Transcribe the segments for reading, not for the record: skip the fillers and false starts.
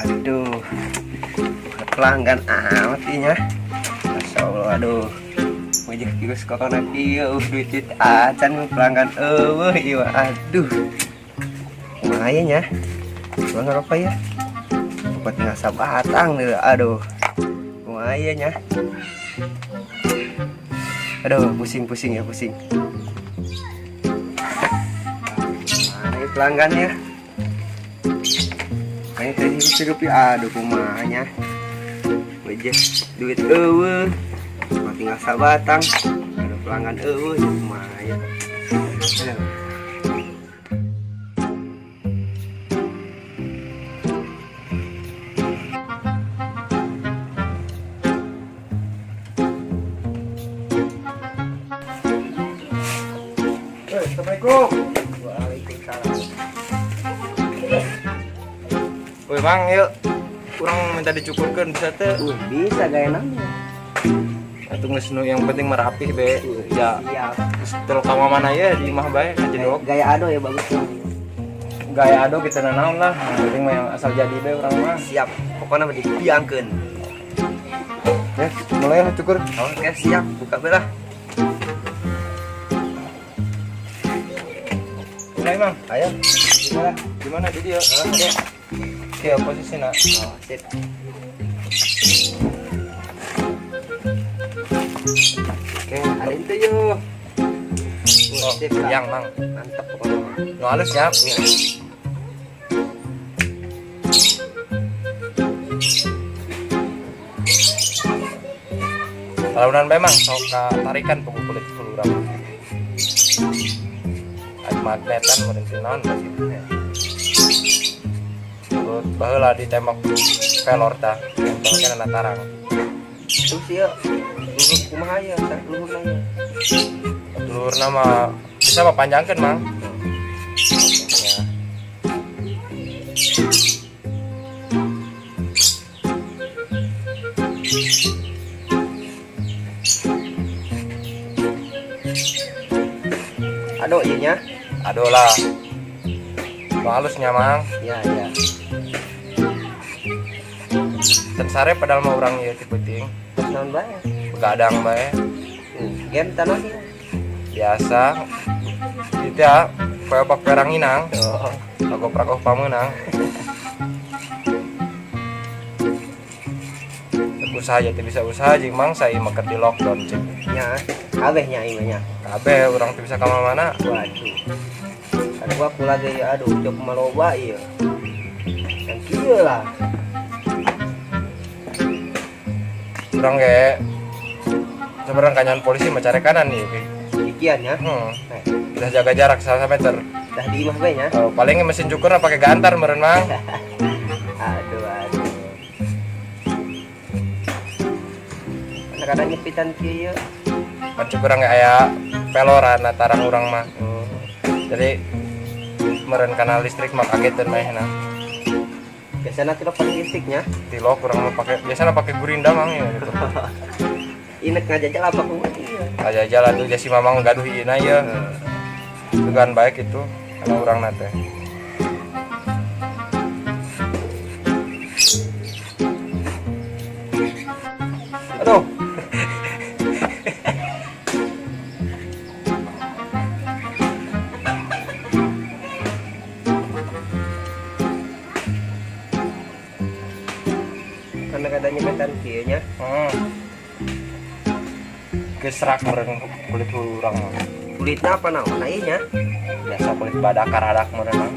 Aduh, pelanggan amat ini. Masya Allah, aduh. Wajah kios kokona kieu duit acan pelanggan iya aduh. Lumayan ya. Bang apa ya? Buat tinggal sabatang deh. Aduh. Lumayan ya. Aduh, pusing-pusing ya, pusing. Mana ya pelanggannya? Kayak tadi rupiah, aduh kumanya. Wajah duit cuma tinggal sabatang. Ada pelanggan ya kumanya. Assalamualaikum. Waalaikumsalam. Woi Mang, yuk. Kurang minta dicukurkan bisa teh. Bisa gaya namanya. Atuh geus nu yang penting merapih be. Ya. Siap. Terus kamu mana ya di imah bae kajedok. Gaya ado ya bagus. Gaya ado kita nanaon lah. Yang penting mah yang asal jadi be urang mah. Siap. Pokoknya mah dibiangkeun. Ya, mulai lah cukur. Oke, siap. Buka belah. Mulai Mang. Ayo. Gimana? Gimana jadi ya? Oke. Oke, posisinya. Oh, sip. Oke, Ada itu yuk. oh, Sip, yang Mang. mantap pokoknya. Nu halus ya. Talunan bae Mang, sok tarikan punggung kulit urang. Aya magnetan meureun naon basitu. Terus baheula ditembak pelor tah, tempelkeun na tarang. Terus ya. Luhur kumaha ya, luhur nanya. Dulurna mah bisa mah panjangkeun Mang. Ya. Aduh, iya nya. Aduh lah. Nu halusnya Mang. Ya, ya. Dan sare padahal mah urang ieu ti peuting. Terus naon bae? Begadang bae. Gen tanah sih. Biasa. Itu ya, pepak perang inang. Oh, Pagoprak pameunang. Usaha ya teu bisa usaha jeung Mang saya mah keur di lockdown cek. nya. Kabehnya ieu nya. Kabeh urang teu bisa ka mana-mana. Waduh. Ada gua pula ge ya, aduh, cok maloba ieu. Yang kieu lah. Urang ge sebenarnya kanyan polisi mah care kanan nih. Ikian ya. Udah jaga jarak 1 meter. Dah di imah bae nya. Oh, paling mesin cukurna pakai gantar meureun Mang. Aduh, aduh. Kadang-kadang nyepitan kieu. Kan cukurang ge aya peloran tarang urang mah. Oh. Jadi meureun kana listrik mah kageteun mehna. Biasanya tidak pakai listriknya. Tilok kurang mau pakai biasanya pakai gurinda Mang ya gitu. Inek ngajajal apa ku ieu. Aja jalan tuh jadi mamang gaduh ieu ya. Tegan baik itu karena urang nate. Aduh. Kadang-kadang nyepitan kieu nya. Gesrak meureun kulit urang mah. Kulitnya apa naon ieu nya? Biasa kulit badak karadak meureun mah.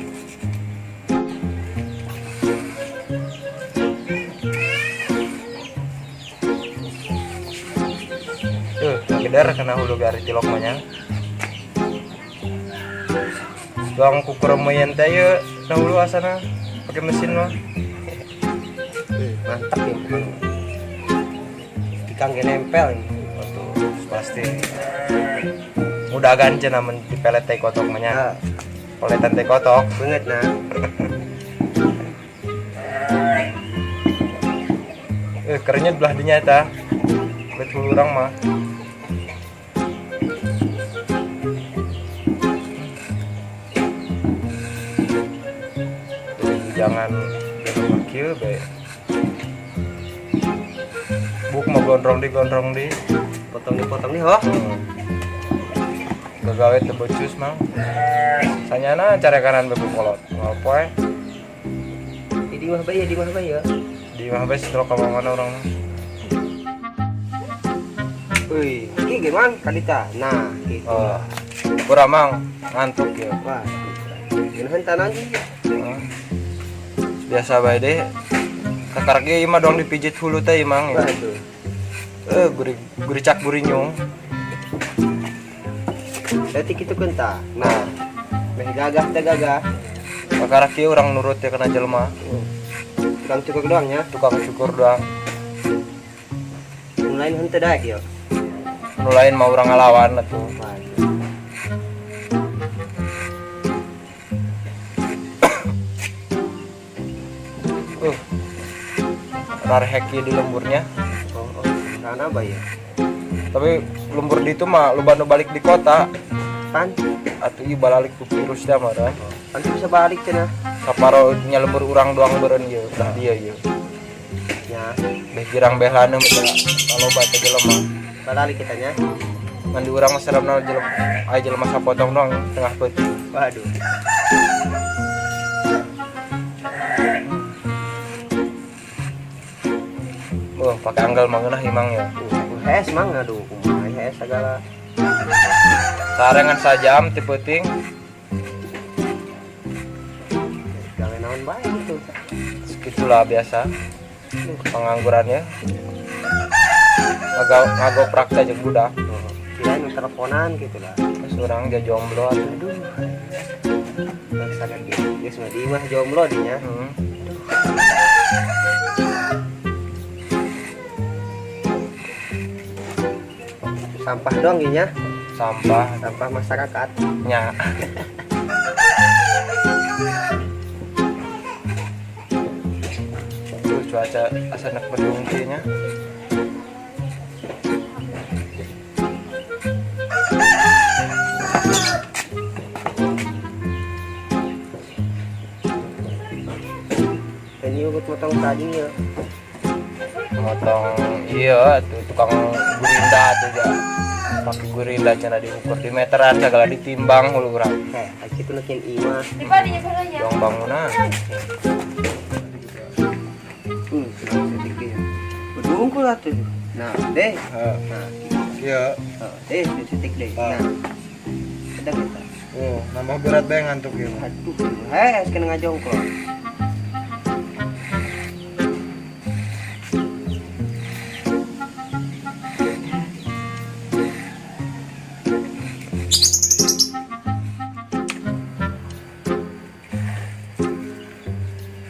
Geder kena hulu garis tilok mah nya. Doang kukur meyen teh ye na hulu asana pakai mesin mah. Mantap ya. Tikang ge nempel ini. Pasti mudah ganjen namun di pelet teh kotok mah nya. Poletan teh kotok Beungeut nah. kerennya belah dinya eta. Kulit hulu urang mah. Jangan kieu be. Buk mau gondrong di. Potong nih ho. Gagawe teu becus mang. Sanyana cara kanan bebu kolot. Ngapoe Di mah bae ya. di mah bae stroke ka mana orang mah. Wih, ini gimana kadita? Nah, gitu. Oh. Kurang mang ngantuk ya. Wah, gini tanahnya. Biasa bae deh. Kakarak ieu mah dong dipijit hulu teh mang ya. Waduh. Guri cak nyung. Berarti gitu kenta. Nah, meh gagah. Kakarak ieu urang nurut ya kana jelema. Tukang cukur doang ya. Tukang syukur doang. Mulai henteu daek ya. Nu lain mah urang ngalawan atuh. Waduh. Rarhek ieu di lemburnya. Oh, sana bae ya. Tapi lembur di itu mah loba nu balik di kota. Kan Atuh ieu balik ku virus dah mah dah. kan bisa balik cenah. Saparo nya lembur urang doang beureun ieu, dah dia ieu. Ya, Beh girang beh laneum teh kaloba teh jelema. balik kitanya. Mandi urang mah sarana jelema aya jelema sapotong doang tengah peuting. Waduh. Pakai anggal mah geunah imang ya. Hes mang aduh, kumaha hes segala. Sarengan sajam ti peuting. Gawe naon bae gitu. Segitulah biasa. Penganggurannya. Ngagoprak teh jeung budak. Kirain teleponan gitu lah. Terus urang dia jomblo atuh. Aduh. Sadar gitu. Geus mah di mah jomblo dinya. Sampah dong ginya. Sampah masyarakat. Nya. Tuh cuaca asanak mendung kieu nya. Ini buat motong tadi ya. Motong iya tuh tukang gurinda tuh ya. Pakai gurinda cenah diukur di meteran segala ditimbang hulu urang. Aki tuh nakin ima. Dong bangunan. Sedikit ya. Berdungkul atuh. Nah, deh. Nah, Iya. deh, sedikit deh. Nah. Sedang kita. Oh, nambah berat bae ngantuk ieu. Aduh, kena ngajongkol.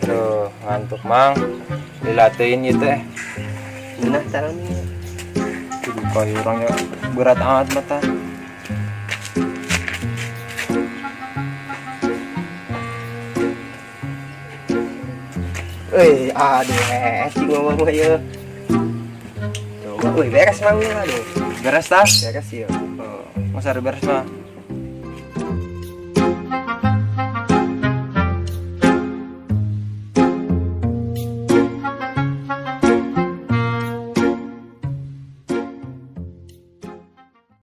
Aduh, ngantuk mang. Dilatein ieu teh. Nah, caranya. Kudu kayu urangnya berat amat mata. Aduh, cing ngomong mah ya. Coba, beres mang ya, aduh. Beres tas? Beres ya. Masa beres mah.